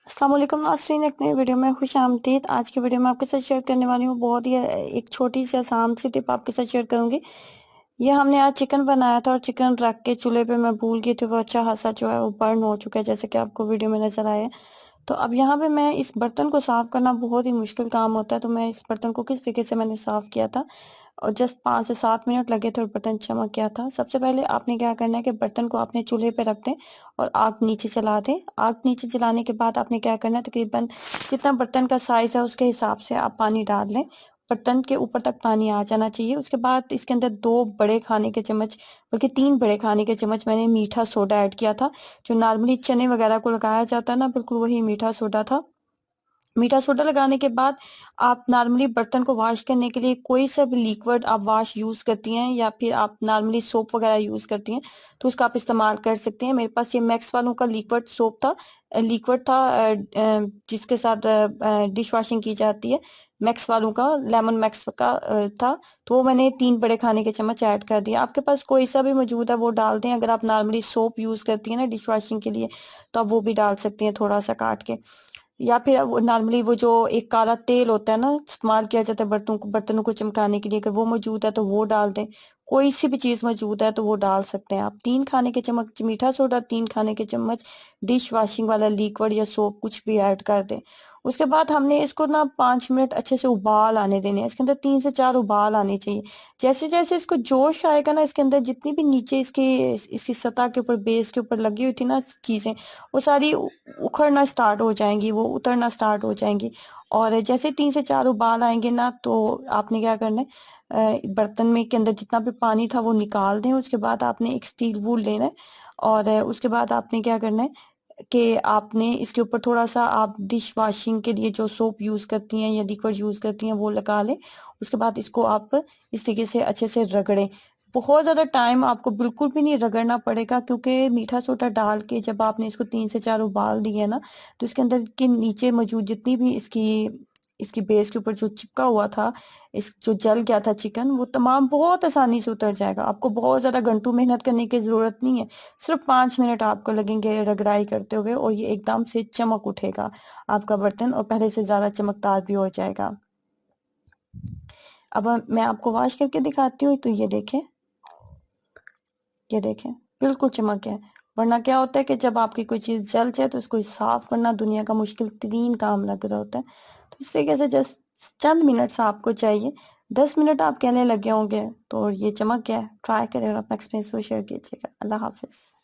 अस्सलाम वालेकुम नाज़रीन, एक नई वीडियो में खुश आमदीद। आज की वीडियो में आपके साथ शेयर करने वाली हूँ बहुत ही एक छोटी सी आसान सी टिप आपके साथ शेयर करूंगी। ये हमने आज चिकन बनाया था और चिकन रख के चूल्हे पे मैं भूल गई थी, वो अच्छा खासा जो है वो बर्न हो चुका है, जैसे कि आपको वीडियो में नजर आया है। तो अब यहाँ पे मैं इस बर्तन को साफ करना बहुत ही मुश्किल काम होता है, तो मैं इस बर्तन को किस तरीके से मैंने साफ किया था और जस्ट 5 से 7 मिनट लगे थे और बर्तन चमक गया था। सबसे पहले आपने क्या करना है कि बर्तन को अपने चूल्हे पे रख दें और आग नीचे चला दें। आग नीचे चलाने के बाद आपने क्या करना है, तकरीबन जितना बर्तन का साइज है उसके हिसाब से आप पानी डाल लें। बर्तन के ऊपर तक पानी आ जाना चाहिए। उसके बाद इसके अंदर 2 बड़े खाने के चम्मच, बल्कि 3 बड़े खाने के चम्मच मैंने मीठा सोडा ऐड किया था। जो नॉर्मली चने वगैरह को लगाया जाता है ना, बिल्कुल वही मीठा सोडा था। मीठा सोडा लगाने के बाद आप नॉर्मली बर्तन को वॉश करने के लिए कोई सा भी लिक्विड आप वॉश यूज करती हैं या फिर आप नॉर्मली सोप वगैरह यूज करती हैं तो उसका आप इस्तेमाल कर सकते हैं। मेरे पास ये मैक्स वालों का लिक्विड सोप था, लिक्विड था, जिसके साथ डिश वॉशिंग की जाती है। मैक्स वालों का, लेमन मैक्स का था। तो वो मैंने 3 बड़े खाने के चम्मच ऐड कर दिया। आपके पास कोई सा भी मौजूद है वो डाल दें। अगर आप नॉर्मली सोप यूज करती हैं ना डिश वॉशिंग के लिए, तो आप वो भी डाल सकती हैं थोड़ा सा काट के। या फिर वो नॉर्मली वो जो एक काला तेल होता है ना, इस्तेमाल किया जाता है बर्तनों को चमकाने के लिए, अगर वो मौजूद है तो वो डाल दें। कोई सी भी चीज मौजूद है तो वो डाल सकते हैं आप। 3 खाने के चम्मच मीठा सोडा, 3 खाने के चम्मच डिश वॉशिंग वाला लिक्विड या सोप कुछ भी ऐड कर दें। उसके बाद हमने इसको ना 5 मिनट अच्छे से उबाल आने देने हैं। इसके अंदर 3 से 4 उबाल आने चाहिए। जैसे जैसे इसको जोश आएगा ना, इसके अंदर जितनी भी नीचे इसकी इसकी सतह के ऊपर, बेस के ऊपर लगी हुई थी ना चीजें, वो सारी उखड़ना स्टार्ट हो जाएंगी, वो उतरना स्टार्ट हो जाएंगी। और जैसे 3 से 4 उबाल आएंगे ना, तो आपने क्या करना है, बर्तन में के अंदर जितना भी पानी था वो निकाल दें। उसके बाद आपने एक स्टील वूल लेना है और उसके बाद आपने क्या करना है कि आपने इसके ऊपर थोड़ा सा, आप डिश वॉशिंग के लिए जो सोप यूज करती हैं या लिक्विड यूज करती हैं वो लगा लें। उसके बाद इसको आप इस तरीके से अच्छे से रगड़ें। बहुत ज्यादा टाइम आपको बिल्कुल भी नहीं रगड़ना पड़ेगा, क्योंकि मीठा सोडा डाल के जब आपने इसको 3 से 4 उबाल दिए ना, तो इसके अंदर के नीचे मौजूद जितनी भी इसकी इसकी बेस के ऊपर जो चिपका हुआ था, इस जो जल गया था चिकन, वो तमाम बहुत आसानी से उतर जाएगा। आपको बहुत ज्यादा घंटों मेहनत करने की जरूरत नहीं है। सिर्फ 5 मिनट आपको लगेंगे रगड़ाई करते हुए और ये एकदम से चमक उठेगा आपका बर्तन, और पहले से ज्यादा चमकदार भी हो जाएगा। अब मैं आपको वॉश करके दिखाती हूँ। तो ये देखें, बिल्कुल चमक गया है। वरना क्या होता है कि जब आपकी कोई चीज जल जाए तो उसको साफ करना दुनिया का मुश्किल तरीन काम लग रहा होता है। तो इस तरीके से जस्ट चंद मिनट्स आपको चाहिए। 10 मिनट आप कहने लगे होंगे तो ये चमक गया है। ट्राई करें और अपना एक्सपीरियंस शेयर कीजिएगा। अल्लाह हाफिज।